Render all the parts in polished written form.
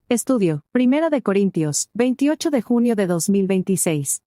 Estudio, Primera de Corintios, 28 de junio de 2026.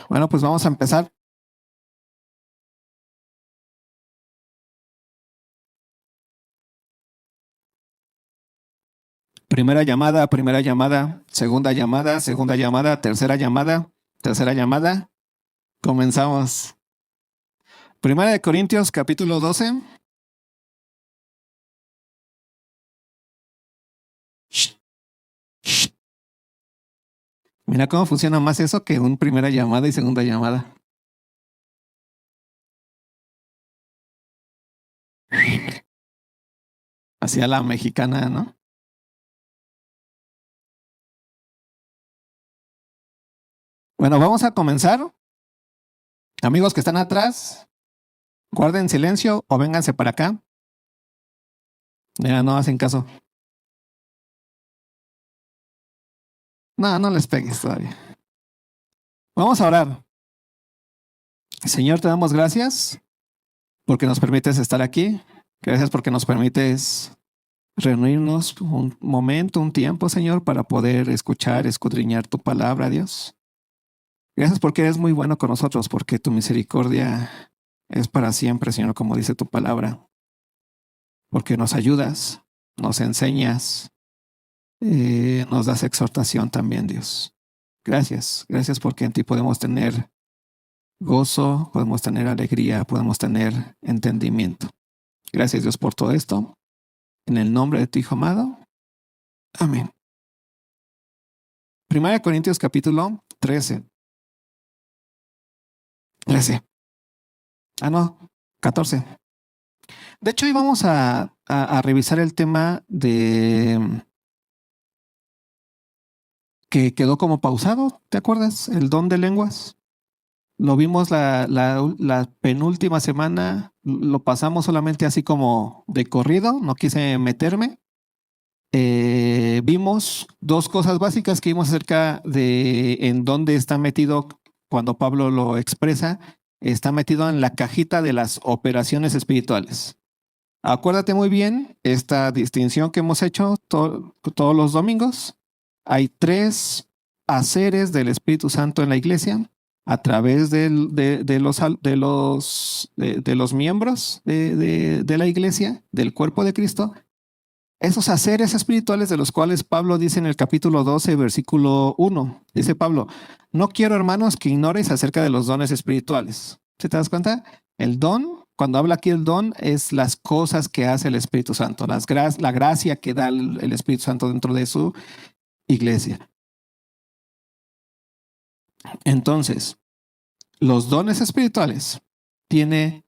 Bueno, pues vamos a empezar. Primera llamada, segunda llamada, tercera llamada. Comenzamos. Primera de Corintios, capítulo 12. Shh, shh. Mira cómo funciona más eso que un primera llamada y segunda llamada. Hacia la mexicana, ¿no? Bueno, vamos a comenzar. Amigos que están atrás, guarden silencio o vénganse para acá. Ya no hacen caso. No les pegues todavía. Vamos a orar. Señor, te damos gracias porque nos permites estar aquí. Gracias porque nos permites reunirnos un momento, un tiempo, Señor, para poder escuchar, escudriñar tu palabra, Dios. Gracias porque eres muy bueno con nosotros, porque tu misericordia es para siempre, Señor, como dice tu palabra. Porque nos ayudas, nos enseñas, nos das exhortación también, Dios. Gracias porque en ti podemos tener gozo, podemos tener alegría, podemos tener entendimiento. Gracias, Dios, por todo esto. En el nombre de tu Hijo amado. Amén. Primera de Corintios capítulo 13. 14. De hecho, hoy vamos a revisar el tema de que quedó como pausado. ¿Te acuerdas? El don de lenguas. Lo vimos la penúltima semana. Lo pasamos solamente así como de corrido. No quise meterme. Vimos dos cosas básicas que vimos acerca de en dónde está metido cuando Pablo lo expresa. Está metido en la cajita de las operaciones espirituales. Acuérdate muy bien esta distinción que hemos hecho todos los domingos. Hay 3 haceres del Espíritu Santo en la iglesia a través de los miembros de la iglesia, del cuerpo de Cristo. Esos haceres espirituales de los cuales Pablo dice en el capítulo 12, versículo 1. Dice Pablo, no quiero, hermanos, que ignores acerca de los dones espirituales. ¿Se te das cuenta? El don, cuando habla aquí el don, es las cosas que hace el Espíritu Santo, la gracia que da el Espíritu Santo dentro de su iglesia. Entonces, los dones espirituales tienen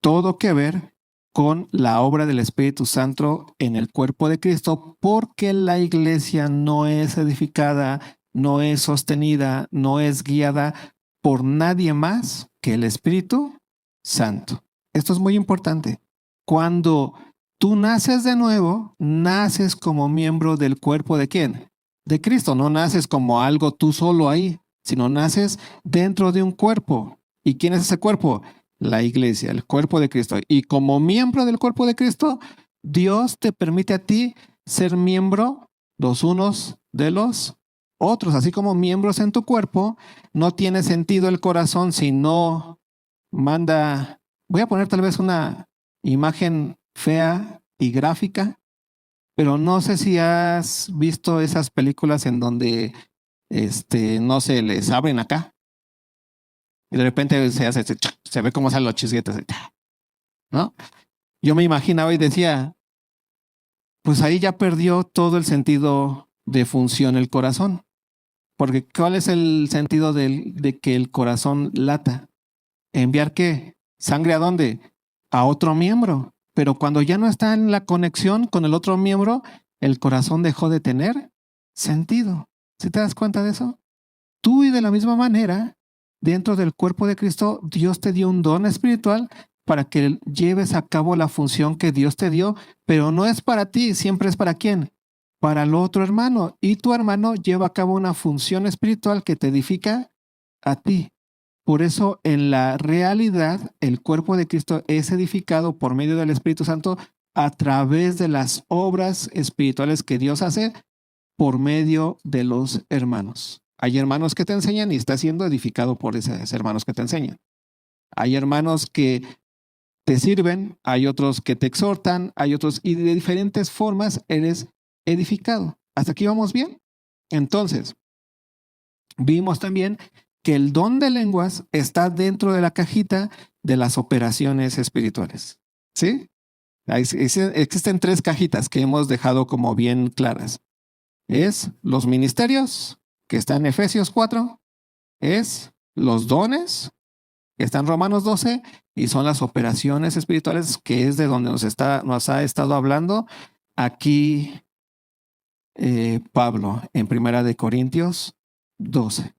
todo que ver con la obra del Espíritu Santo en el cuerpo de Cristo, porque la iglesia no es edificada, no es sostenida, no es guiada por nadie más que el Espíritu Santo. Esto es muy importante. Cuando tú naces de nuevo, naces como miembro del cuerpo ¿de quién? De Cristo. No naces como algo tú solo ahí, sino naces dentro de un cuerpo. ¿Y quién es ese cuerpo? La iglesia, el cuerpo de Cristo. Y como miembro del cuerpo de Cristo, Dios te permite a ti ser miembro los unos de los otros. Así como miembros en tu cuerpo, no tiene sentido el corazón si no manda. Voy a poner tal vez una imagen fea y gráfica, pero no sé si has visto esas películas en donde no se les abren acá. Y de repente se ve cómo salen los chisguetes, ¿no? Yo me imaginaba y decía, pues ahí ya perdió todo el sentido de función el corazón. Porque ¿cuál es el sentido de que el corazón lata? ¿Enviar qué? ¿Sangre a dónde? A otro miembro. Pero cuando ya no está en la conexión con el otro miembro, el corazón dejó de tener sentido. ¿Sí te das cuenta de eso? Tú y de la misma manera, dentro del cuerpo de Cristo, Dios te dio un don espiritual para que lleves a cabo la función que Dios te dio, pero no es para ti, siempre es para quién, para el otro hermano. Y tu hermano lleva a cabo una función espiritual que te edifica a ti. Por eso, en la realidad, el cuerpo de Cristo es edificado por medio del Espíritu Santo a través de las obras espirituales que Dios hace por medio de los hermanos. Hay hermanos que te enseñan y estás siendo edificado por esos hermanos que te enseñan. Hay hermanos que te sirven, hay otros que te exhortan, hay otros, y de diferentes formas eres edificado. ¿Hasta aquí vamos bien? Entonces, vimos también que el don de lenguas está dentro de la cajita de las operaciones espirituales. ¿Sí? Existen tres cajitas que hemos dejado como bien claras. Es los ministerios, que está en Efesios 4, es los dones, que está en Romanos 12, y son las operaciones espirituales, que es de donde nos ha estado hablando aquí Pablo en Primera de Corintios 12.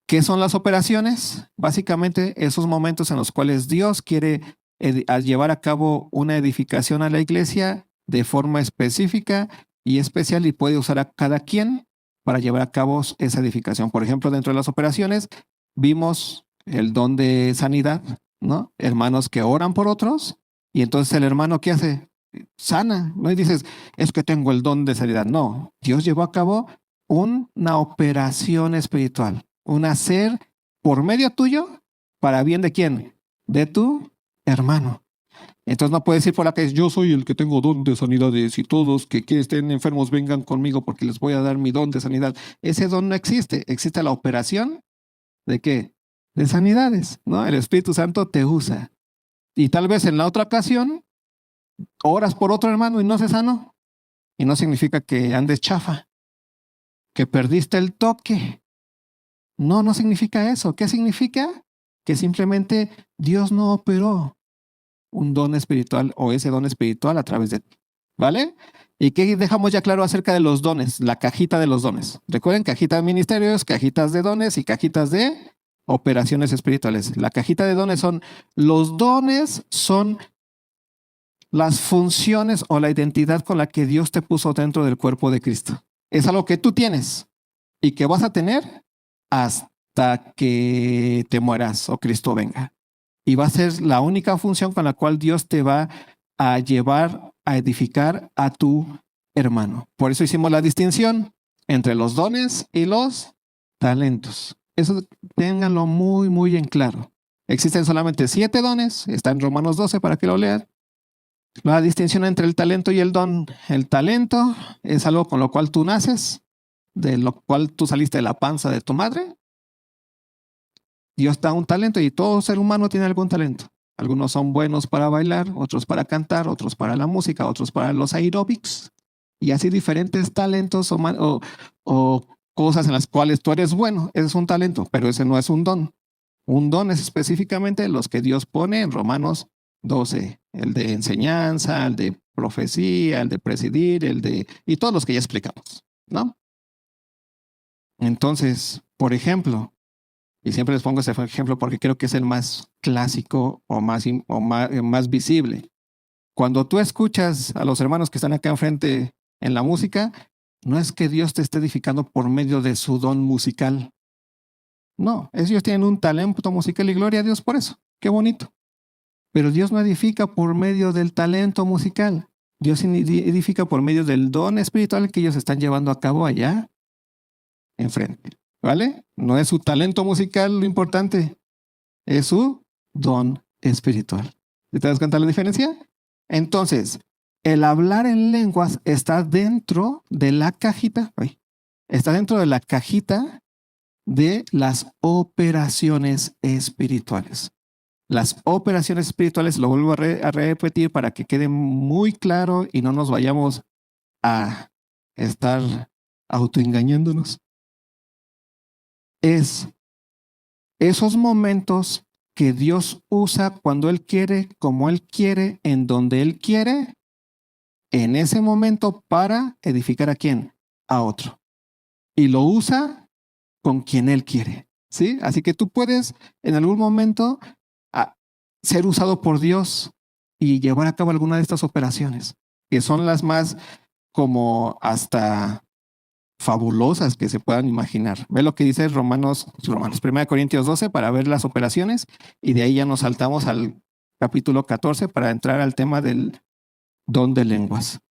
¿Qué son las operaciones? Básicamente esos momentos en los cuales Dios quiere llevar a cabo una edificación a la iglesia de forma específica y especial, y puede usar a cada quien para llevar a cabo esa edificación. Por ejemplo, dentro de las operaciones vimos el don de sanidad, ¿no? Hermanos que oran por otros, y entonces el hermano, ¿qué hace? Sana, ¿no? Y dices, es que tengo el don de sanidad. No, Dios llevó a cabo una operación espiritual, un hacer por medio tuyo para bien de quién, de tu hermano. Entonces no puedes ir por la calle, yo soy el que tengo don de sanidades y todos que estén enfermos vengan conmigo porque les voy a dar mi don de sanidad. Ese don no existe, existe la operación de qué, de sanidades, ¿no? El Espíritu Santo te usa. Y tal vez en la otra ocasión oras por otro hermano y no se sanó. Y no significa que andes chafa, que perdiste el toque. No, no significa eso. ¿Qué significa? Que simplemente Dios no operó un don espiritual o ese don espiritual a través de ti. ¿Vale? ¿Y qué dejamos ya claro acerca de los dones? La cajita de los dones. Recuerden, cajita de ministerios, cajitas de dones y cajitas de operaciones espirituales. La cajita de dones son los dones, son las funciones o la identidad con la que Dios te puso dentro del cuerpo de Cristo. Es algo que tú tienes y que vas a tener hasta que te mueras o Cristo venga. Y va a ser la única función con la cual Dios te va a llevar a edificar a tu hermano. Por eso hicimos la distinción entre los dones y los talentos. Eso ténganlo muy, muy en claro. Existen solamente 7 dones, está en Romanos 12 para que lo lean. La distinción entre el talento y el don. El talento es algo con lo cual tú naces, de lo cual tú saliste de la panza de tu madre. Dios da un talento y todo ser humano tiene algún talento. Algunos son buenos para bailar, otros para cantar, otros para la música, otros para los aeróbics. Y así diferentes talentos o cosas en las cuales tú eres bueno. Ese es un talento, pero ese no es un don. Un don es específicamente los que Dios pone en Romanos 12. El de enseñanza, el de profecía, el de presidir, y todos los que ya explicamos, ¿no? Entonces, por ejemplo, y siempre les pongo ese ejemplo porque creo que es el más clásico o más visible. Cuando tú escuchas a los hermanos que están acá enfrente en la música, no es que Dios te esté edificando por medio de su don musical. No, ellos tienen un talento musical y gloria a Dios por eso. Qué bonito. Pero Dios no edifica por medio del talento musical. Dios edifica por medio del don espiritual que ellos están llevando a cabo allá enfrente. ¿Vale? No es su talento musical lo importante, es su don espiritual. ¿Te das cuenta la diferencia? Entonces, el hablar en lenguas está dentro de la cajita, está dentro de la cajita de las operaciones espirituales. Las operaciones espirituales, lo vuelvo a repetir para que quede muy claro y no nos vayamos a estar autoengañándonos. Es esos momentos que Dios usa cuando Él quiere, como Él quiere, en donde Él quiere, en ese momento para edificar a quién, a otro. Y lo usa con quien Él quiere, ¿sí? Así que tú puedes en algún momento ser usado por Dios y llevar a cabo alguna de estas operaciones, que son las más como hasta fabulosas que se puedan imaginar. Ve lo que dice Romanos 1 Corintios 12 para ver las operaciones y de ahí ya nos saltamos al capítulo 14 para entrar al tema del don de lenguas.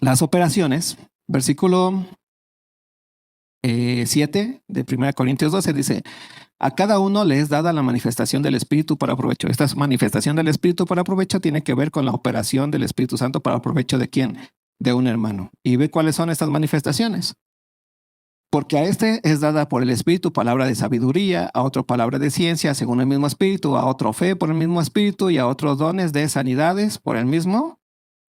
Las operaciones Versículo 7 de 1 Corintios 12 dice, a cada uno le es dada la manifestación del Espíritu para provecho. Esta manifestación del Espíritu para provecho tiene que ver con la operación del Espíritu Santo para provecho de quién, de un hermano. Y ve cuáles son estas manifestaciones. Porque a este es dada por el Espíritu palabra de sabiduría, a otro palabra de ciencia según el mismo Espíritu, a otro fe por el mismo Espíritu y a otros dones de sanidades por el mismo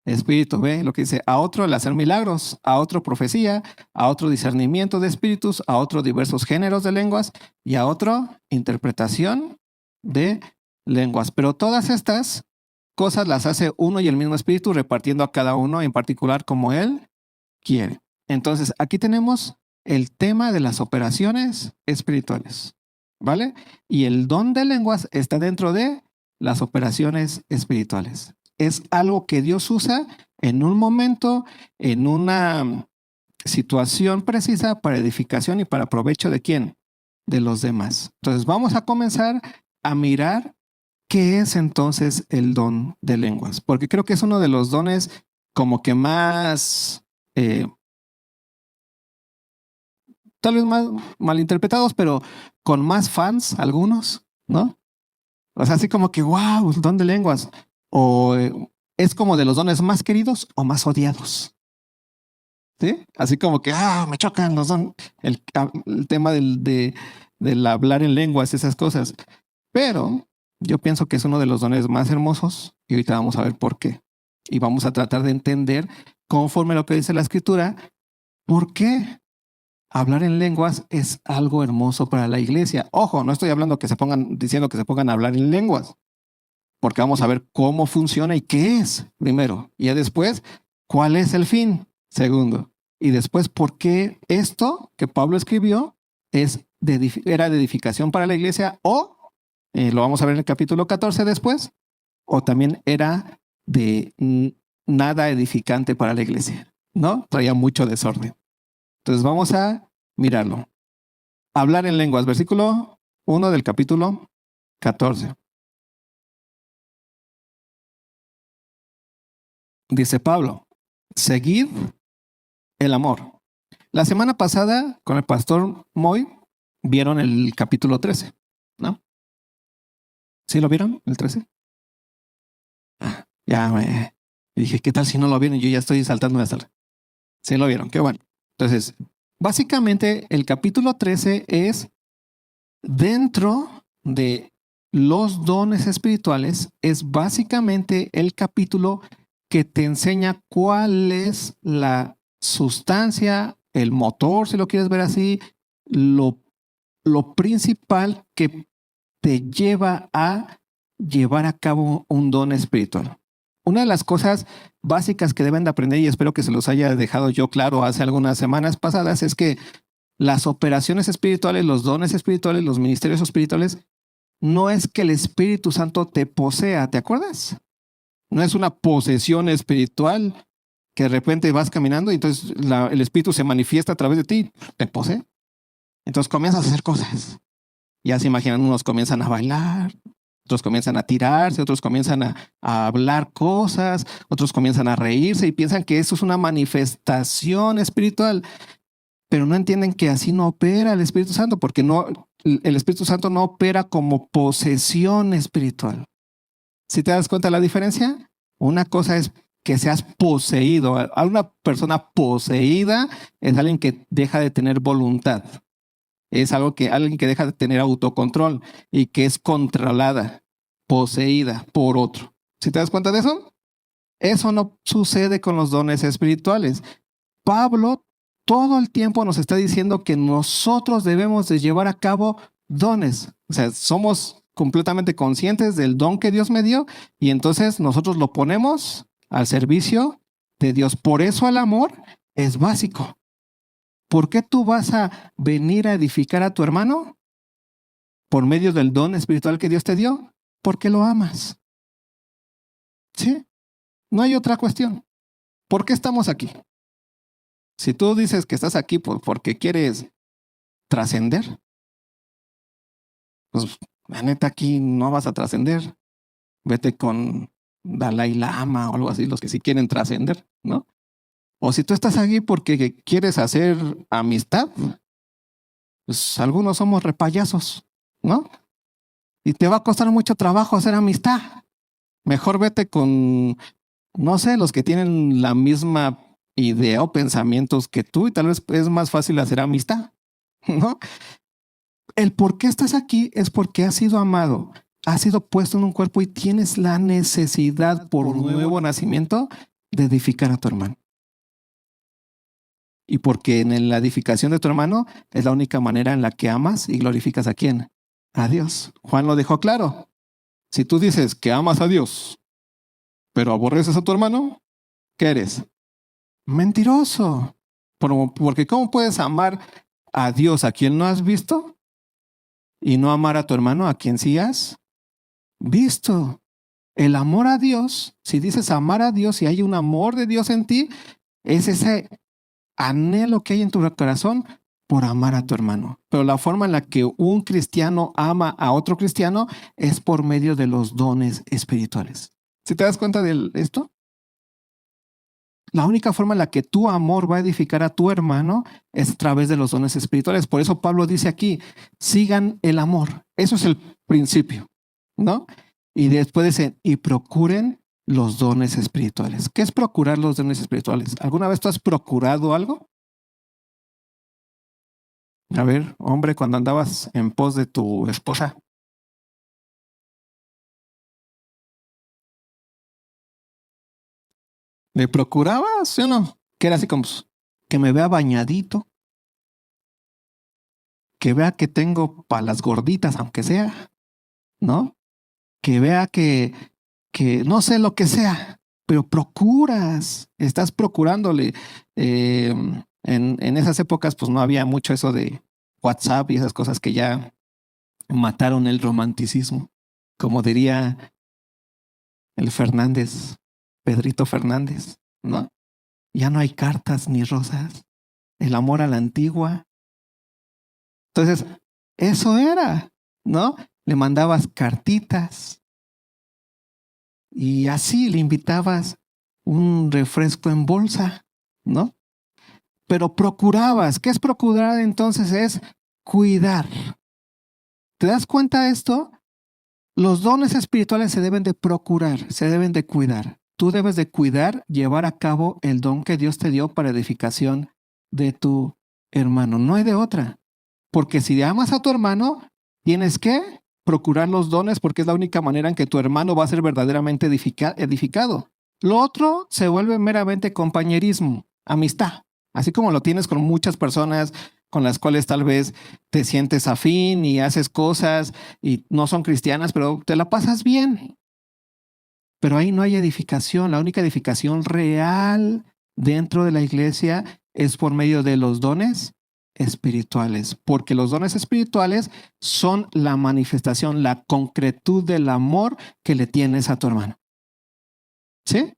Espíritu. Ve lo que dice, a otro el hacer milagros, a otro profecía, a otro discernimiento de espíritus, a otro diversos géneros de lenguas y a otro interpretación de lenguas. Pero todas estas cosas las hace uno y el mismo Espíritu, repartiendo a cada uno en particular como él quiere. Entonces, aquí tenemos el tema de las operaciones espirituales, ¿vale? Y el don de lenguas está dentro de las operaciones espirituales. Es algo que Dios usa en un momento, en una situación precisa para edificación y para provecho de quién, de los demás. Entonces, vamos a comenzar a mirar qué es entonces el don de lenguas, porque creo que es uno de los dones como que más tal vez más malinterpretados, pero con más fans algunos, ¿no? O sea, así como que, wow, don de lenguas. O es como de los dones más queridos o más odiados. ¿Sí? Así como que, me chocan los dones. El tema del hablar en lenguas, esas cosas. Pero yo pienso que es uno de los dones más hermosos y ahorita vamos a ver por qué. Y vamos a tratar de entender, conforme a lo que dice la Escritura, por qué hablar en lenguas es algo hermoso para la iglesia. Ojo, no estoy hablando diciendo que se pongan a hablar en lenguas, porque vamos a ver cómo funciona y qué es, primero. Y ya después, cuál es el fin, segundo. Y después, por qué esto que Pablo escribió era de edificación para la iglesia o, lo vamos a ver en el capítulo 14 después, o también era de nada edificante para la iglesia, ¿no? Traía mucho desorden. Entonces vamos a mirarlo. Hablar en lenguas, versículo 1 del capítulo 14. Dice Pablo, seguid el amor. La semana pasada con el pastor Moy vieron el capítulo 13, ¿no? ¿Sí lo vieron, el 13? Ya me dije, ¿qué tal si no lo vieron? Yo ya estoy saltando de sala. Sí lo vieron, qué bueno. Entonces, básicamente el capítulo 13 es dentro de los dones espirituales, es básicamente el capítulo que te enseña cuál es la sustancia, el motor, si lo quieres ver así, lo principal que te lleva a llevar a cabo un don espiritual. Una de las cosas básicas que deben de aprender, y espero que se los haya dejado yo claro hace algunas semanas pasadas, es que las operaciones espirituales, los dones espirituales, los ministerios espirituales, no es que el Espíritu Santo te posea, ¿te acuerdas? No es una posesión espiritual que de repente vas caminando y entonces el Espíritu se manifiesta a través de ti, te posee. Entonces comienzas a hacer cosas. Ya se imaginan, unos comienzan a bailar, otros comienzan a tirarse, otros comienzan a hablar cosas, otros comienzan a reírse y piensan que eso es una manifestación espiritual, pero no entienden que así no opera el Espíritu Santo, porque el Espíritu Santo no opera como posesión espiritual. ¿Sí te das cuenta de la diferencia? Una cosa es que seas poseído. A una persona poseída es alguien que deja de tener voluntad. Es alguien que deja de tener autocontrol y que es controlada, poseída por otro. ¿Sí te das cuenta de eso? Eso no sucede con los dones espirituales. Pablo todo el tiempo nos está diciendo que nosotros debemos de llevar a cabo dones. O sea, somos completamente conscientes del don que Dios me dio y entonces nosotros lo ponemos al servicio de Dios. Por eso el amor es básico. ¿Por qué tú vas a venir a edificar a tu hermano? Por medio del don espiritual que Dios te dio. Porque lo amas. ¿Sí? No hay otra cuestión. ¿Por qué estamos aquí? Si tú dices que estás aquí porque quieres trascender, pues la neta aquí no vas a trascender. Vete con Dalai Lama o algo así, los que sí quieren trascender, ¿no? O si tú estás aquí porque quieres hacer amistad, pues algunos somos repayasos, ¿no? Y te va a costar mucho trabajo hacer amistad. Mejor vete con, no sé, los que tienen la misma idea o pensamientos que tú y tal vez es más fácil hacer amistad, ¿no? El por qué estás aquí es porque has sido amado, has sido puesto en un cuerpo y tienes la necesidad por un nuevo nacimiento de edificar a tu hermano. Y porque en la edificación de tu hermano es la única manera en la que amas y glorificas a quién, a Dios. Juan lo dejó claro. Si tú dices que amas a Dios, pero aborreces a tu hermano, ¿qué eres? Mentiroso. Porque ¿cómo puedes amar a Dios a quien no has visto y no amar a tu hermano a quien sí has visto? El amor a Dios, si dices amar a Dios y hay un amor de Dios en ti, es ese anhelo que hay en tu corazón por amar a tu hermano. Pero la forma en la que un cristiano ama a otro cristiano es por medio de los dones espirituales. ¿Sí te das cuenta de esto? La única forma en la que tu amor va a edificar a tu hermano es a través de los dones espirituales. Por eso Pablo dice aquí, sigan el amor. Eso es el principio, ¿no? Y después dice, y procuren los dones espirituales. ¿Qué es procurar los dones espirituales? ¿Alguna vez tú has procurado algo? A ver, hombre, cuando andabas en pos de tu esposa. ¿Le procurabas, sí o no? Que era así como que me vea bañadito, que vea que tengo para las gorditas, aunque sea, ¿no? Que vea que no sé lo que sea, pero procuras, estás procurándole. En esas épocas, pues no había mucho eso de WhatsApp y esas cosas que ya mataron el romanticismo, como diría el Fernández, Pedrito Fernández, ¿no? Ya no hay cartas ni rosas, el amor a la antigua. Entonces, eso era, ¿no? Le mandabas cartitas y así le invitabas un refresco en bolsa, ¿no? Pero procurabas. ¿Qué es procurar entonces? Es cuidar. ¿Te das cuenta de esto? Los dones espirituales se deben de procurar, se deben de cuidar. Tú debes de cuidar, llevar a cabo el don que Dios te dio para edificación de tu hermano. No hay de otra. Porque si amas a tu hermano, tienes que procurar los dones porque es la única manera en que tu hermano va a ser verdaderamente edificado. Lo otro se vuelve meramente compañerismo, amistad. Así como lo tienes con muchas personas con las cuales tal vez te sientes afín y haces cosas y no son cristianas, pero te la pasas bien. Pero ahí no hay edificación. La única edificación real dentro de la iglesia es por medio de los dones espirituales, porque los dones espirituales son la manifestación, la concretud del amor que le tienes a tu hermano. ¿Sí?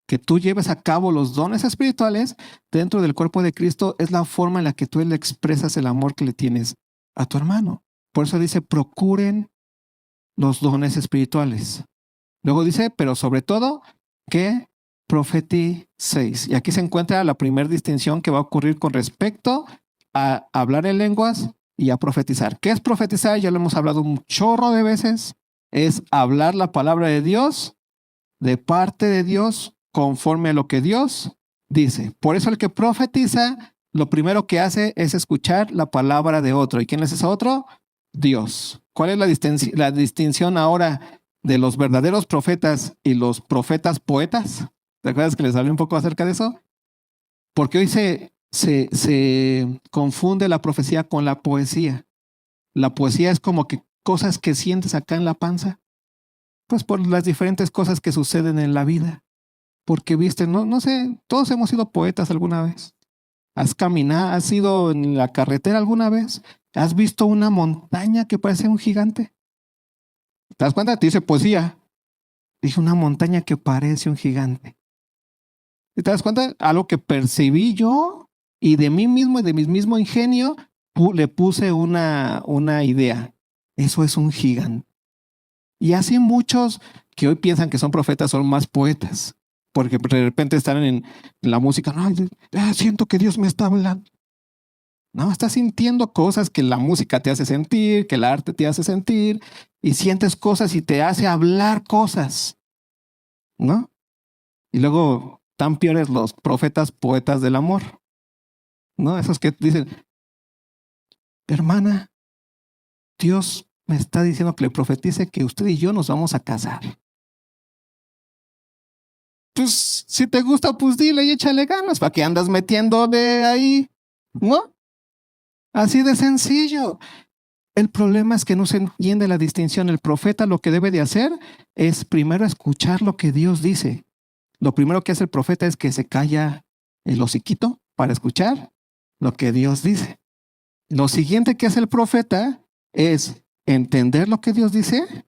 Que tú lleves a cabo los dones espirituales dentro del cuerpo de Cristo es la forma en la que tú le expresas el amor que le tienes a tu hermano. Por eso dice, procuren los dones espirituales. Luego dice, pero sobre todo, que profeticéis. Y aquí se encuentra la primera distinción que va a ocurrir con respecto a hablar en lenguas y a profetizar. ¿Qué es profetizar? Ya lo hemos hablado un chorro de veces. Es hablar la palabra de Dios, de parte de Dios, conforme a lo que Dios dice. Por eso el que profetiza, lo primero que hace es escuchar la palabra de otro. ¿Y quién es ese otro? Dios. ¿Cuál es la distinción ahora de los verdaderos profetas y los profetas poetas? ¿Te acuerdas que les hablé un poco acerca de eso? Porque hoy se confunde la profecía con la poesía. La poesía es como que cosas que sientes acá en la panza, pues por las diferentes cosas que suceden en la vida. Porque viste, no sé, todos hemos sido poetas alguna vez. ¿Has caminado, has ido en la carretera alguna vez? ¿Has visto una montaña que parece un gigante? ¿Te das cuenta? Te dice poesía. Dije una montaña que parece un gigante. ¿Te das cuenta? Algo que percibí yo y de mí mismo y de mi mismo ingenio le puse una idea. Eso es un gigante. Y así muchos que hoy piensan que son profetas son más poetas. porque de repente están en la música, no, siento que Dios me está hablando. No, estás sintiendo cosas que la música te hace sentir, que el arte te hace sentir, y sientes cosas y te hace hablar cosas, ¿no? Y luego, tan peores los profetas poetas del amor, ¿no? Esos que dicen, hermana, Dios me está diciendo que le profetice que usted y yo nos vamos a casar. Pues, si te gusta, pues dile y échale ganas, ¿para qué andas metiendo de ahí? ¿No? Así de sencillo. El problema es que no se entiende la distinción. El profeta lo que debe de hacer es primero escuchar lo que Dios dice. Lo primero que hace el profeta es que se calla el hociquito para escuchar lo que Dios dice. Lo siguiente que hace el profeta es entender lo que Dios dice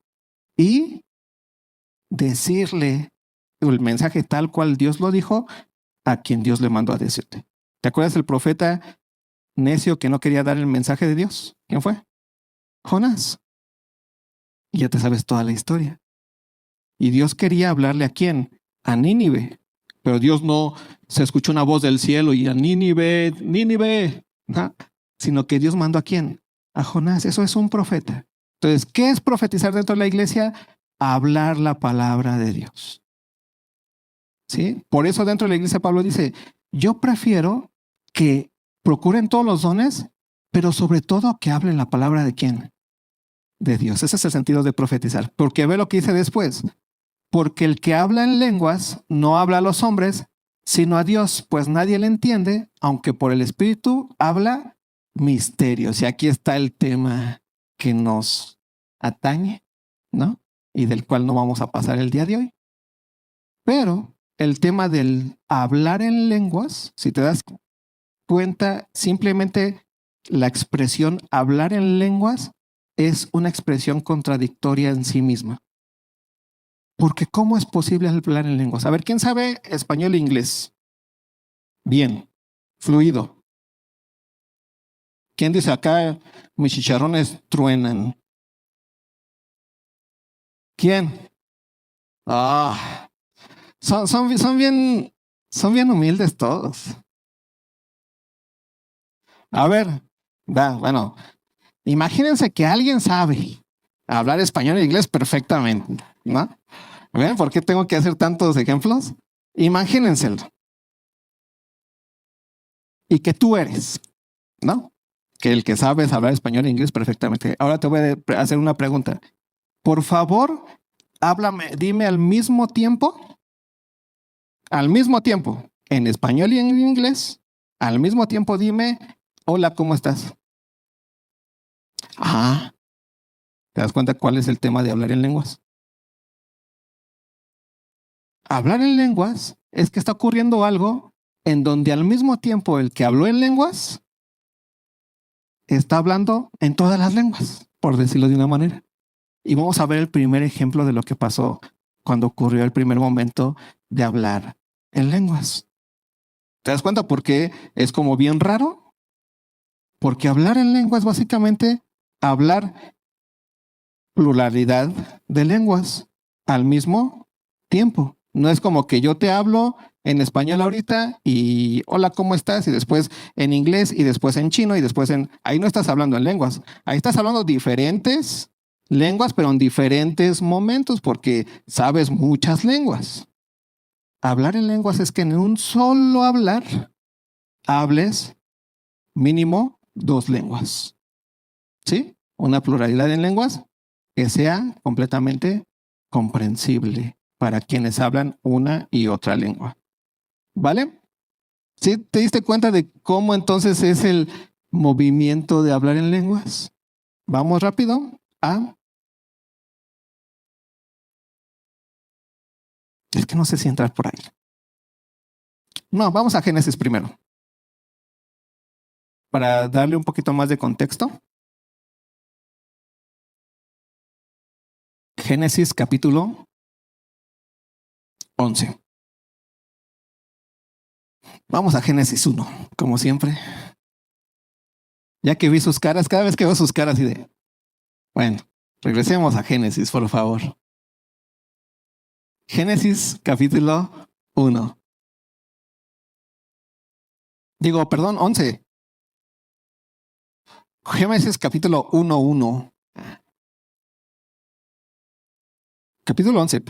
y decirle el mensaje tal cual Dios lo dijo a quien Dios le mandó a decirte. ¿Te acuerdas del profeta necio que no quería dar el mensaje de Dios? ¿Quién fue? Jonás. Y ya te sabes toda la historia. Y Dios quería hablarle ¿a quién? A Nínive. Pero Dios no se escuchó una voz del cielo y a Nínive, Nínive, no, sino que Dios mandó ¿a quién? A Jonás. Eso es un profeta. Entonces, ¿qué es profetizar dentro de la iglesia? Hablar la palabra de Dios. ¿Sí? Por eso dentro de la iglesia Pablo dice, yo prefiero que procuren todos los dones, pero sobre todo que hablen la palabra de ¿quién? De Dios. Ese es el sentido de profetizar. Porque ve lo que dice después. Porque el que habla en lenguas no habla a los hombres, sino a Dios, pues nadie le entiende, aunque por el Espíritu habla misterios. Y aquí está el tema que nos atañe, ¿no? Y del cual no vamos a pasar el día de hoy. Pero el tema del hablar en lenguas, si te das cuenta, simplemente la expresión hablar en lenguas es una expresión contradictoria en sí misma. Porque ¿cómo es posible hablar en lenguas? A ver, ¿quién sabe español e inglés? Bien, fluido. ¿Quién dice acá mis chicharrones truenan? ¿Quién? Ah, son bien humildes todos. A ver, bueno, imagínense que alguien sabe hablar español e inglés perfectamente, ¿no? ¿Ven por qué tengo que hacer tantos ejemplos? Imagínenselo. Y que tú eres, ¿no? Que el que sabes hablar español e inglés perfectamente. Ahora te voy a hacer una pregunta. Por favor, dime al mismo tiempo, en español y en inglés, al mismo tiempo dime, hola, ¿cómo estás? Ah, ¿te das cuenta cuál es el tema de hablar en lenguas? Hablar en lenguas es que está ocurriendo algo en donde al mismo tiempo el que habló en lenguas está hablando en todas las lenguas, por decirlo de una manera. Y vamos a ver el primer ejemplo de lo que pasó cuando ocurrió el primer momento de hablar en lenguas. ¿Te das cuenta por qué es como bien raro? Porque hablar en lenguas es básicamente hablar pluralidad de lenguas al mismo tiempo. No es como que yo te hablo en español ahorita y hola, ¿cómo estás? Y después en inglés y después en chino y después en... Ahí no estás hablando en lenguas. Ahí estás hablando diferentes lenguas, pero en diferentes momentos porque sabes muchas lenguas. Hablar en lenguas es que en un solo hablar hables mínimo 2 lenguas. ¿Sí? Una pluralidad en lenguas que sea completamente comprensible para quienes hablan una y otra lengua. ¿Vale? ¿Sí te diste cuenta de cómo entonces es el movimiento de hablar en lenguas? Vamos rápido a... Es que no sé si entrar por ahí. No, vamos a Génesis primero. Para darle un poquito más de contexto. Génesis capítulo 11. Vamos a Génesis 1, como siempre. Ya que vi sus caras, cada vez que veo sus caras y de... Bueno, regresemos a Génesis, por favor. Génesis capítulo 1. Digo, perdón, 11. Génesis capítulo 1:1. Capítulo 11.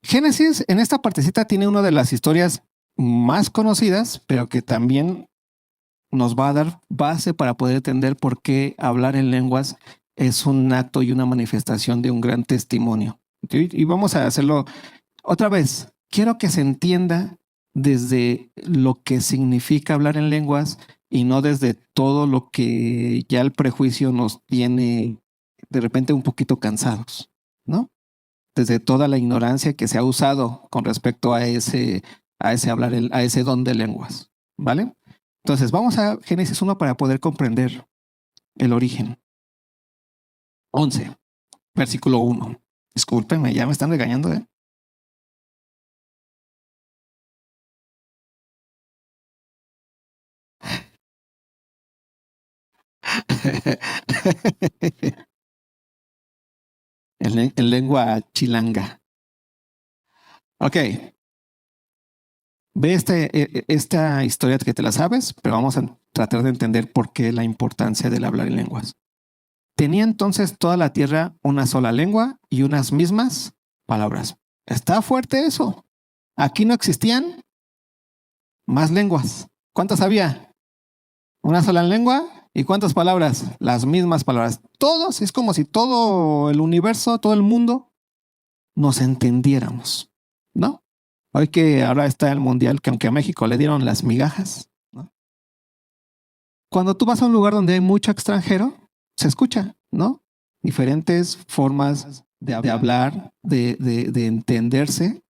Génesis en esta partecita tiene una de las historias más conocidas, pero que también nos va a dar base para poder entender por qué hablar en lenguas es un acto y una manifestación de un gran testimonio. Y vamos a hacerlo otra vez. Quiero que se entienda desde lo que significa hablar en lenguas y no desde todo lo que ya el prejuicio nos tiene de repente un poquito cansados, ¿no? Desde toda la ignorancia que se ha usado con respecto a ese hablar, a ese don de lenguas, ¿vale? Entonces vamos a Génesis 1 para poder comprender el origen. 11, versículo 1. Discúlpenme, ya me están regañando, ¿eh? En lengua chilanga. Ok. Ve esta historia que te la sabes, pero vamos a tratar de entender por qué la importancia del hablar en lenguas. Tenía entonces toda la tierra una sola lengua y unas mismas palabras. Está fuerte eso. Aquí no existían más lenguas. ¿Cuántas había? Una sola lengua y ¿cuántas palabras? Las mismas palabras. Todos, es como si todo el universo, todo el mundo nos entendiéramos, ¿no? Hoy que ahora está el mundial, que aunque a México le dieron las migajas, ¿no? Cuando tú vas a un lugar donde hay mucho extranjero, se escucha, ¿no? Diferentes formas de hablar, de entenderse.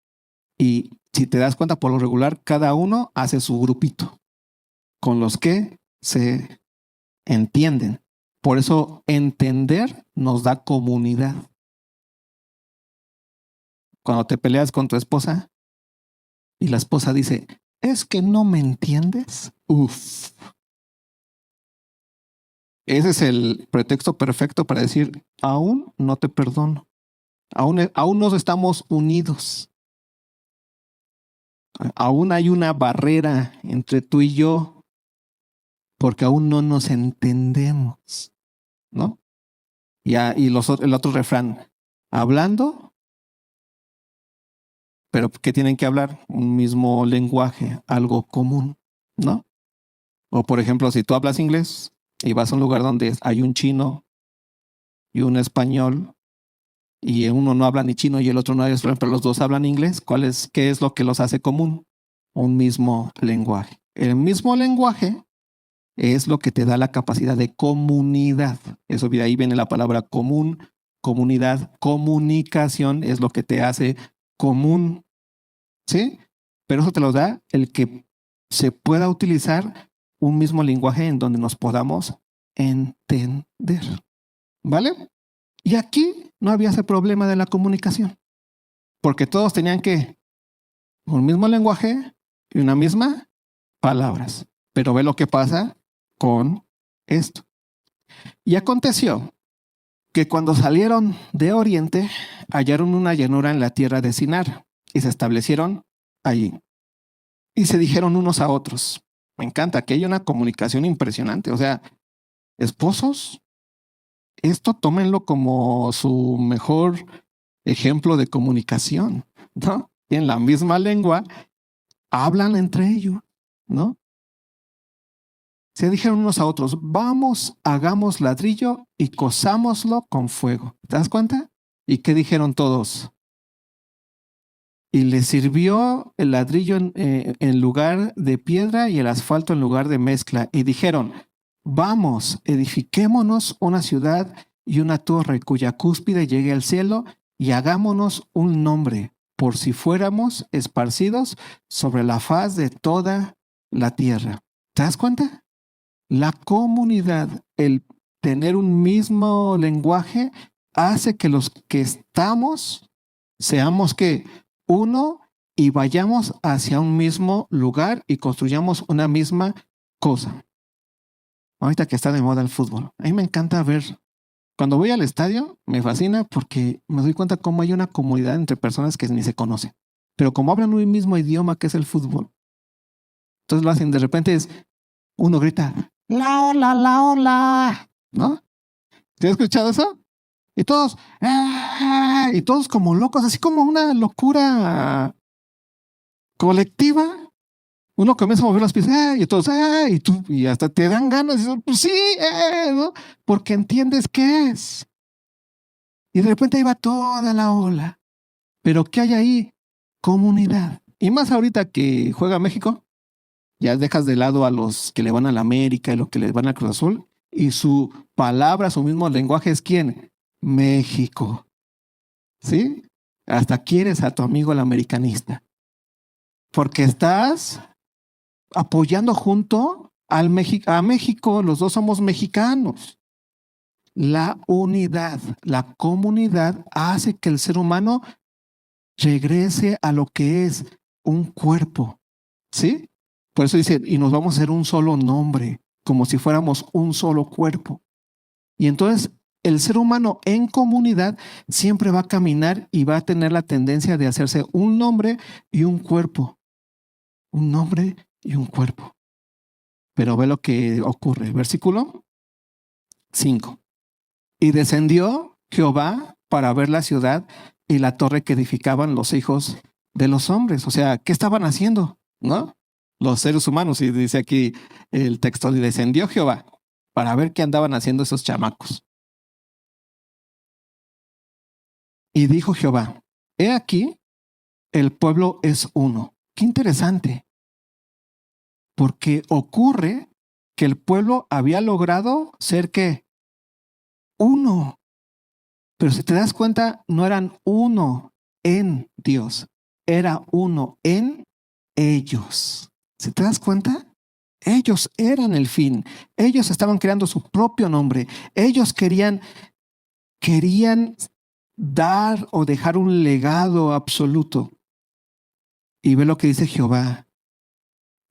Y si te das cuenta, por lo regular, cada uno hace su grupito con los que se entienden. Por eso entender nos da comunidad. Cuando te peleas con tu esposa y la esposa dice, ¿es que no me entiendes? Uf. Ese es el pretexto perfecto para decir, aún no te perdono. Aún no estamos unidos. Aún hay una barrera entre tú y yo porque aún no nos entendemos, ¿no? Y el otro refrán, hablando, pero ¿qué tienen que hablar? Un mismo lenguaje, algo común, ¿no? O por ejemplo, si tú hablas inglés y vas a un lugar donde hay un chino y un español y uno no habla ni chino y el otro no habla español, pero los dos hablan inglés, ¿qué es lo que los hace común? Un mismo lenguaje. El mismo lenguaje es lo que te da la capacidad de comunidad. Eso de ahí viene la palabra común, comunidad, comunicación es lo que te hace común, ¿sí? Pero eso te lo da el que se pueda utilizar un mismo lenguaje en donde nos podamos entender, ¿vale? Y aquí no había ese problema de la comunicación, porque todos tenían que un mismo lenguaje y una misma palabras. Pero ve lo que pasa con esto. Y aconteció que cuando salieron de Oriente, hallaron una llanura en la tierra de Sinar y se establecieron allí. Y se dijeron unos a otros. Me encanta que haya una comunicación impresionante. O sea, esposos, esto tómenlo como su mejor ejemplo de comunicación, ¿no? En la misma lengua, hablan entre ellos, ¿no? Se dijeron unos a otros, vamos, hagamos ladrillo y cosámoslo con fuego. ¿Te das cuenta? ¿Y qué dijeron todos? Y les sirvió el ladrillo en lugar de piedra y el asfalto en lugar de mezcla. Y dijeron, vamos, edifiquémonos una ciudad y una torre cuya cúspide llegue al cielo y hagámonos un nombre, por si fuéramos esparcidos sobre la faz de toda la tierra. ¿Te das cuenta? La comunidad, el tener un mismo lenguaje, hace que los que estamos seamos que uno y vayamos hacia un mismo lugar y construyamos una misma cosa. Ahorita que está de moda el fútbol, a mí me encanta ver. Cuando voy al estadio, me fascina porque me doy cuenta cómo hay una comunidad entre personas que ni se conocen. pero como hablan un mismo idioma que es el fútbol, entonces lo hacen, de repente uno grita, la ola, ¿no? ¿Te has escuchado eso? Y todos, ¡ah! Y todos como locos, así como una locura colectiva. Uno comienza a mover los pies, ¡ah! Y todos, ¡ah! Y hasta te dan ganas, y dices, pues sí, ¿no? Porque entiendes qué es. Y de repente ahí va toda la ola. Pero ¿qué hay ahí? Comunidad. Y más ahorita que juega México, ya dejas de lado a los que le van a la América y los que le van a Cruz Azul, y su palabra, su mismo lenguaje es ¿quién? México. ¿Sí? Hasta quieres a tu amigo el americanista. Porque estás apoyando junto a México, los dos somos mexicanos. La unidad, la comunidad hace que el ser humano regrese a lo que es un cuerpo. ¿Sí? Por eso dice, y nos vamos a hacer un solo nombre, como si fuéramos un solo cuerpo. Y entonces el ser humano en comunidad siempre va a caminar y va a tener la tendencia de hacerse un nombre y un cuerpo. Un nombre y un cuerpo. Pero ve lo que ocurre. Versículo 5. Y descendió Jehová para ver la ciudad y la torre que edificaban los hijos de los hombres. O sea, ¿qué estaban haciendo? ¿No? Los seres humanos. Y dice aquí el texto, y descendió Jehová para ver qué andaban haciendo esos chamacos. Y dijo Jehová, he aquí, el pueblo es uno. Qué interesante. Porque ocurre que el pueblo había logrado ser ¿qué? Uno. Pero si te das cuenta, no eran uno en Dios, era uno en ellos. ¿Si te das cuenta? Ellos eran el fin. Ellos estaban creando su propio nombre. Ellos querían dar o dejar un legado absoluto. Y ve lo que dice Jehová.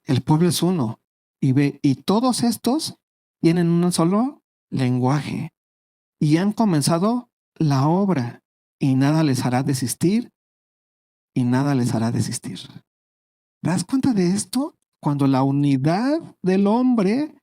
El pueblo es uno. Y ve, y todos estos tienen un solo lenguaje. Y han comenzado la obra. Y nada les hará desistir. Y nada les hará desistir. ¿Te das cuenta de esto? Cuando la unidad del hombre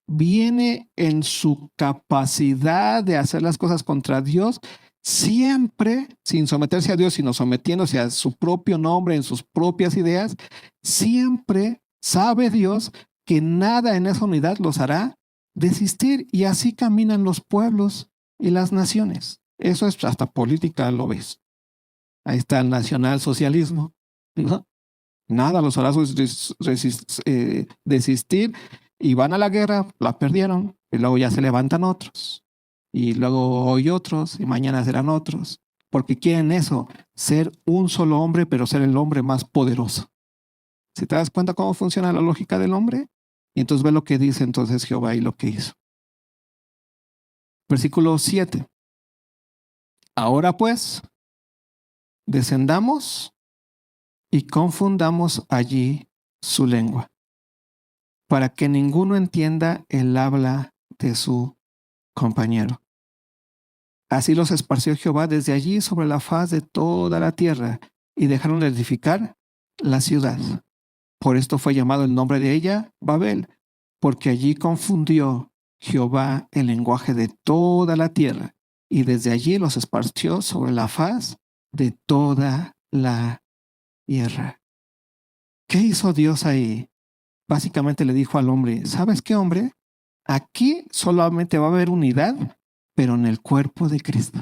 viene en su capacidad de hacer las cosas contra Dios, siempre, sin someterse a Dios, sino sometiéndose a su propio nombre, en sus propias ideas, siempre sabe Dios que nada en esa unidad los hará desistir. Y así caminan los pueblos y las naciones. Eso es hasta política, lo ves. Ahí está el nacionalsocialismo, ¿no? Nada los hará desistir, y van a la guerra, la perdieron, y luego ya se levantan otros, y luego hoy otros, y mañana serán otros, porque quieren eso, ser un solo hombre, pero ser el hombre más poderoso. ¿Si te das cuenta cómo funciona la lógica del hombre? Y entonces ve lo que dice entonces Jehová y lo que hizo. Versículo 7. Ahora pues, descendamos y confundamos allí su lengua, para que ninguno entienda el habla de su compañero. Así los esparció Jehová desde allí sobre la faz de toda la tierra, y dejaron de edificar la ciudad. Por esto fue llamado el nombre de ella Babel, porque allí confundió Jehová el lenguaje de toda la tierra, y desde allí los esparció sobre la faz de toda la tierra. ¿Qué hizo Dios ahí? Básicamente le dijo al hombre, ¿sabes qué, hombre? Aquí solamente va a haber unidad, pero en el cuerpo de Cristo.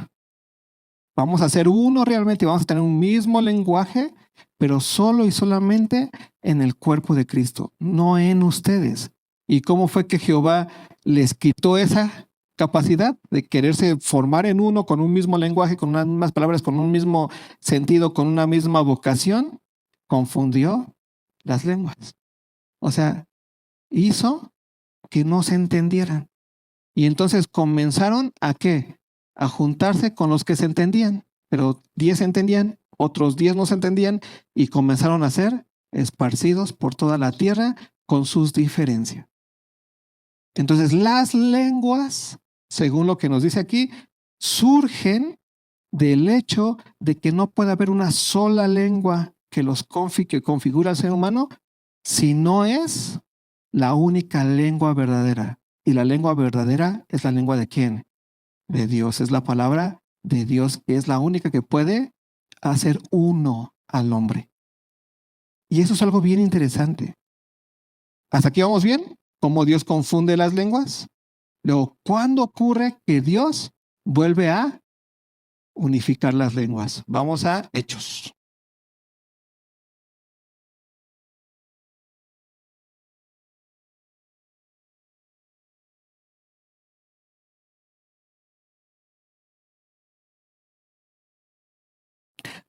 Vamos a ser uno realmente, vamos a tener un mismo lenguaje, pero solo y solamente en el cuerpo de Cristo, no en ustedes. ¿Y cómo fue que Jehová les quitó esa capacidad de quererse formar en uno con un mismo lenguaje, con unas mismas palabras, con un mismo sentido, con una misma vocación? Confundió las lenguas. O sea, hizo que no se entendieran. Y entonces comenzaron ¿a qué? A juntarse con los que se entendían. Pero 10 se entendían, otros 10 no se entendían, y comenzaron a ser esparcidos por toda la tierra con sus diferencias. Entonces las lenguas, según lo que nos dice aquí, surgen del hecho de que no puede haber una sola lengua que que configura al ser humano si no es la única lengua verdadera? Y la lengua verdadera es la lengua de ¿quién? De Dios. Es la palabra de Dios. Es la única que puede hacer uno al hombre. Y eso es algo bien interesante. ¿Hasta aquí vamos bien? ¿Cómo Dios confunde las lenguas? Luego, ¿cuándo ocurre que Dios vuelve a unificar las lenguas? Vamos a Hechos.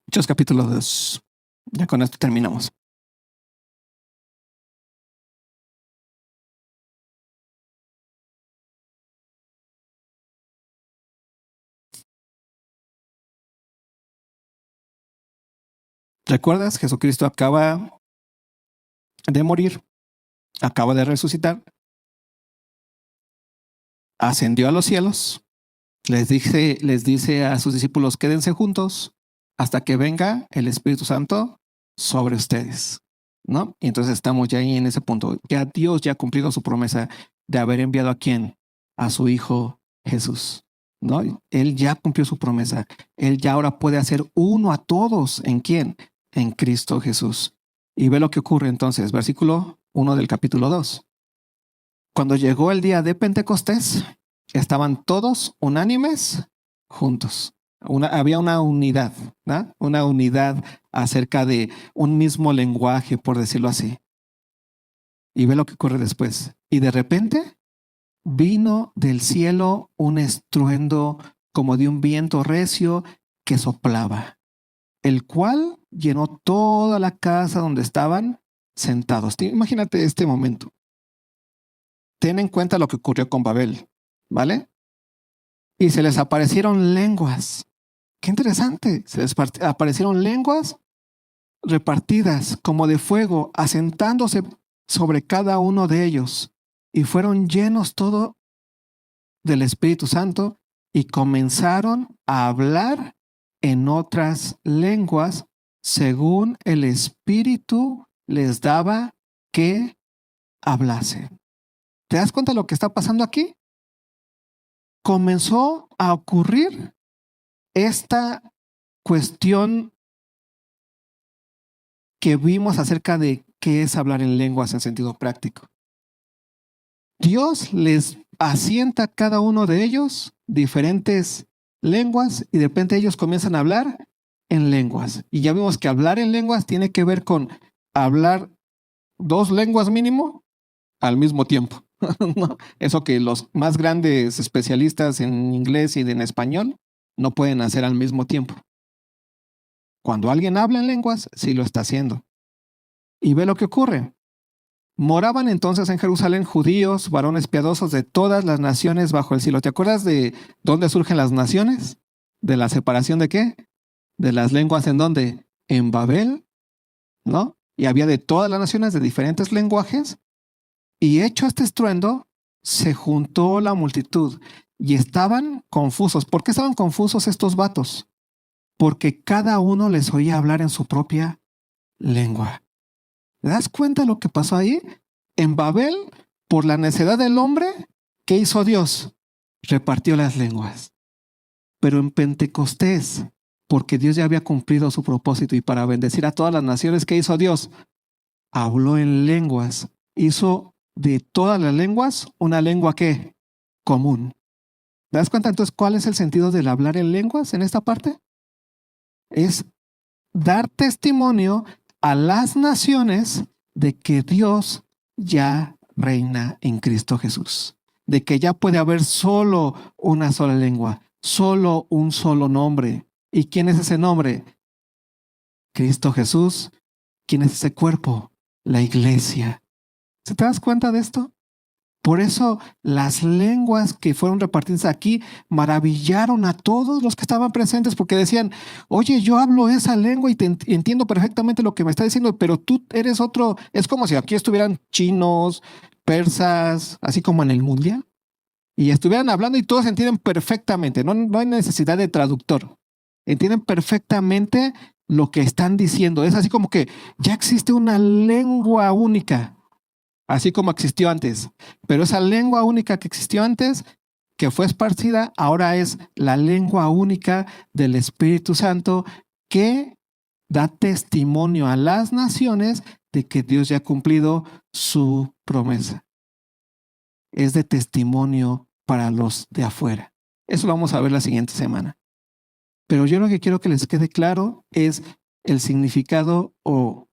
Hechos capítulo 2. Ya con esto terminamos. ¿Recuerdas? Jesucristo acaba de morir, acaba de resucitar, ascendió a los cielos, les dice a sus discípulos, quédense juntos hasta que venga el Espíritu Santo sobre ustedes, ¿no? Y entonces estamos ya ahí en ese punto. Ya Dios ya ha cumplido su promesa de haber enviado a quién? A su Hijo Jesús, ¿no? Él ya cumplió su promesa. Él ya ahora puede hacer uno a todos. ¿En quién? En Cristo Jesús. Y ve lo que ocurre entonces, versículo 1 del capítulo 2. Cuando llegó el día de Pentecostés, estaban todos unánimes juntos. Había una unidad, ¿no? Una unidad acerca de un mismo lenguaje, por decirlo así. Y ve lo que ocurre después. Y de repente vino del cielo un estruendo como de un viento recio que soplaba, el cual llenó toda la casa donde estaban sentados. Imagínate este momento. Ten en cuenta lo que ocurrió con Babel, ¿vale? Y se les aparecieron lenguas. Qué interesante. Se les aparecieron lenguas repartidas como de fuego, asentándose sobre cada uno de ellos. Y fueron llenos todo del Espíritu Santo y comenzaron a hablar en otras lenguas según el Espíritu les daba que hablasen. ¿Te das cuenta de lo que está pasando aquí? Comenzó a ocurrir esta cuestión que vimos acerca de qué es hablar en lenguas en sentido práctico. Dios les asienta a cada uno de ellos diferentes lenguas y de repente ellos comienzan a hablar en lenguas. Y ya vimos que hablar en lenguas tiene que ver con hablar 2 lenguas mínimo al mismo tiempo. ¿No? Eso que los más grandes especialistas en inglés y en español no pueden hacer al mismo tiempo. Cuando alguien habla en lenguas, sí lo está haciendo. Y ve lo que ocurre. Moraban entonces en Jerusalén judíos, varones piadosos de todas las naciones bajo el cielo. ¿Te acuerdas de dónde surgen las naciones? ¿De la separación de qué? De las lenguas en dónde? En Babel, ¿no? Y había de todas las naciones de diferentes lenguajes. Y hecho este estruendo, se juntó la multitud y estaban confusos. ¿Por qué estaban confusos estos vatos? Porque cada uno les oía hablar en su propia lengua. ¿Te das cuenta de lo que pasó ahí? En Babel, por la necedad del hombre, ¿qué hizo Dios? Repartió las lenguas. Pero en Pentecostés, porque Dios ya había cumplido su propósito y para bendecir a todas las naciones, ¿qué hizo Dios? Habló en lenguas. Hizo de todas las lenguas una lengua ¿qué? Común. ¿Te das cuenta entonces cuál es el sentido del hablar en lenguas en esta parte? Es dar testimonio a las naciones de que Dios ya reina en Cristo Jesús, de que ya puede haber solo una sola lengua, solo un solo nombre. ¿Y quién es ese nombre? Cristo Jesús. ¿Quién es ese cuerpo? La iglesia. ¿Se te das cuenta de esto? Por eso las lenguas que fueron repartidas aquí maravillaron a todos los que estaban presentes porque decían, oye, yo hablo esa lengua y entiendo perfectamente lo que me está diciendo, pero tú eres otro. Es como si aquí estuvieran chinos, persas, así como en el mundial, y estuvieran hablando y todos entienden perfectamente. No hay necesidad de traductor. Entienden perfectamente lo que están diciendo. Es así como que ya existe una lengua única, así como existió antes. Pero esa lengua única que existió antes, que fue esparcida, ahora es la lengua única del Espíritu Santo que da testimonio a las naciones de que Dios ya ha cumplido su promesa. Es de testimonio para los de afuera. Eso lo vamos a ver la siguiente semana. Pero yo lo que quiero que les quede claro es el significado o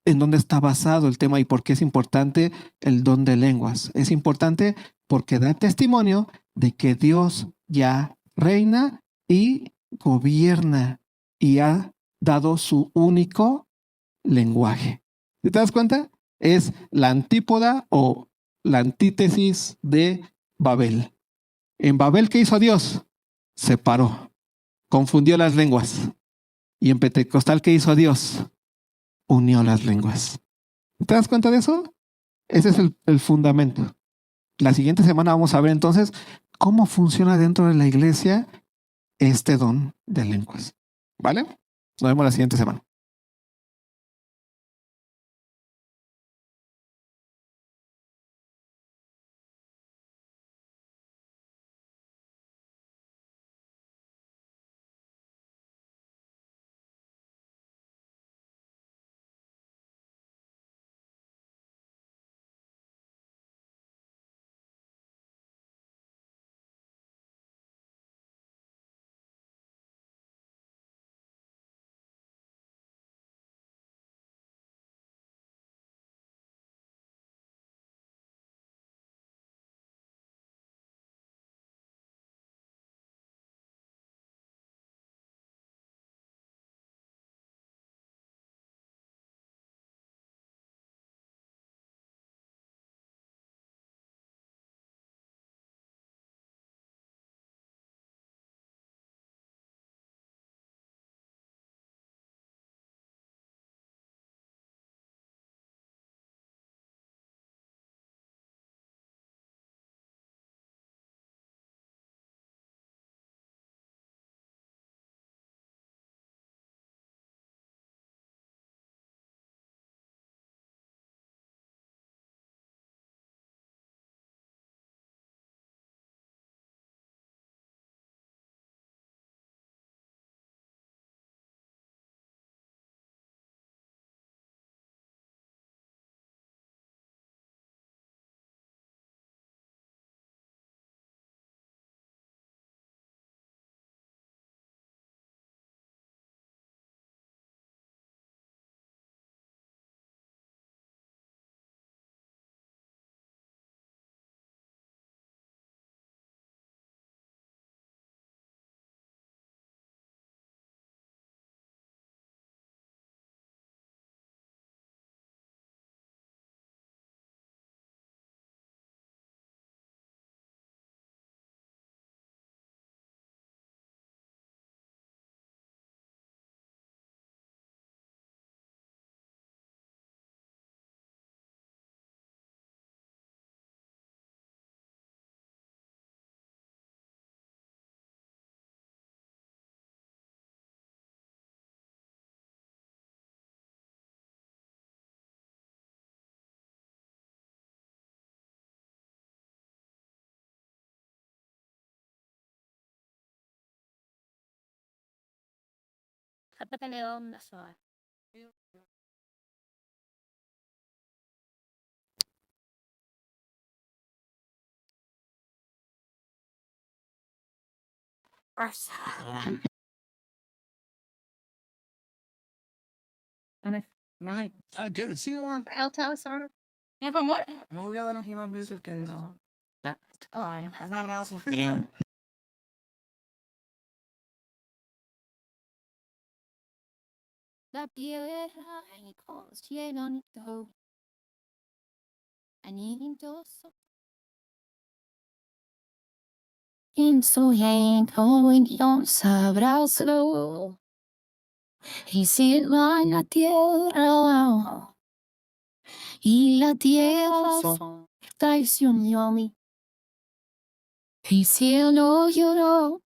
en dónde está basado el tema y por qué es importante el don de lenguas. Es importante porque da testimonio de que Dios ya reina y gobierna y ha dado su único lenguaje. ¿Te das cuenta? Es la antípoda o la antítesis de Babel. En Babel, ¿qué hizo Dios? Separó, confundió las lenguas. Y en Pentecostal, ¿qué hizo Dios? Unió las lenguas. ¿Te das cuenta de eso? Ese es el fundamento. La siguiente semana vamos a ver entonces cómo funciona dentro de la iglesia este don de lenguas. ¿Vale? Nos vemos la siguiente semana. La tierra y los cielos anientoso. En su Dios sabrá slow. Y si la tierra y la tierra traicionó mi. Y si no lloró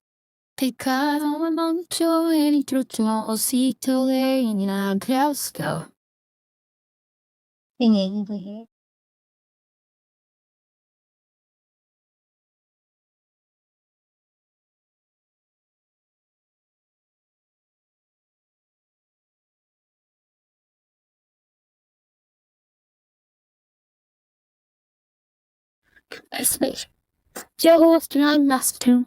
Pecado mucho el trocito de la Glasgow. Yo estoy más tú.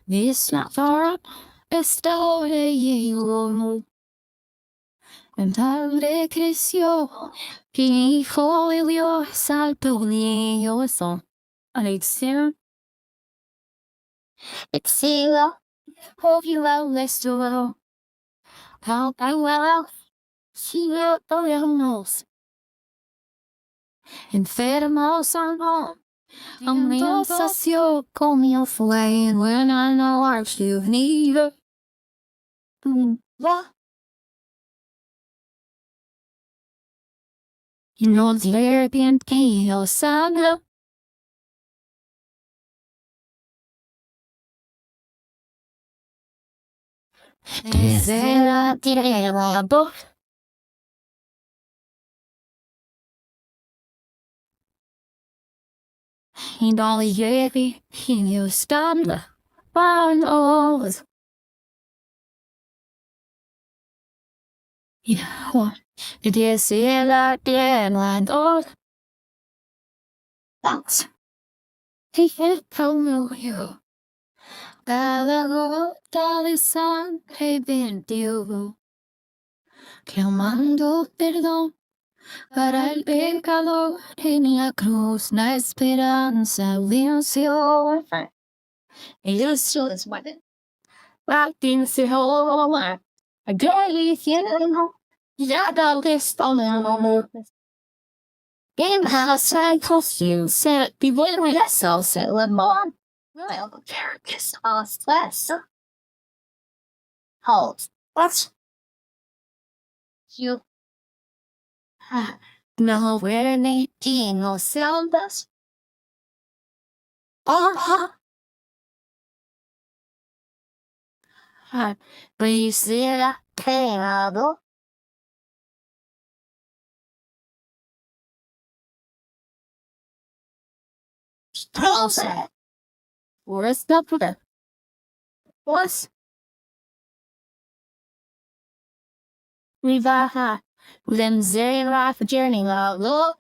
It's not far up. Está llegó. Mi padre creció. Mi hijo vivió. Salto niño son. Alexia. Exila. Hope you well less to well. How I well. She will knows. Enfermos on home. Only sació con mi flame when I know I should neither. You know the Arabian chaos sana. Desde la tierra voz. Y no llegué, y yo estando. Panos. Yeah, desde la tierra voz. Thanks. He hit como yo. Cada gota de sangre vendió, clamando perdón para el pecador en la cruz, la esperanza venció. Eso es bueno. Bautizo, agradeciendo, ya dale estamos. Game house I costume set be bueno eso se le mon. Well, characters are less. Hold. What? You. No, where they no sound us. But you see that pegado. Proset. Where's the product? What? Rivaha. Them zero life journey look.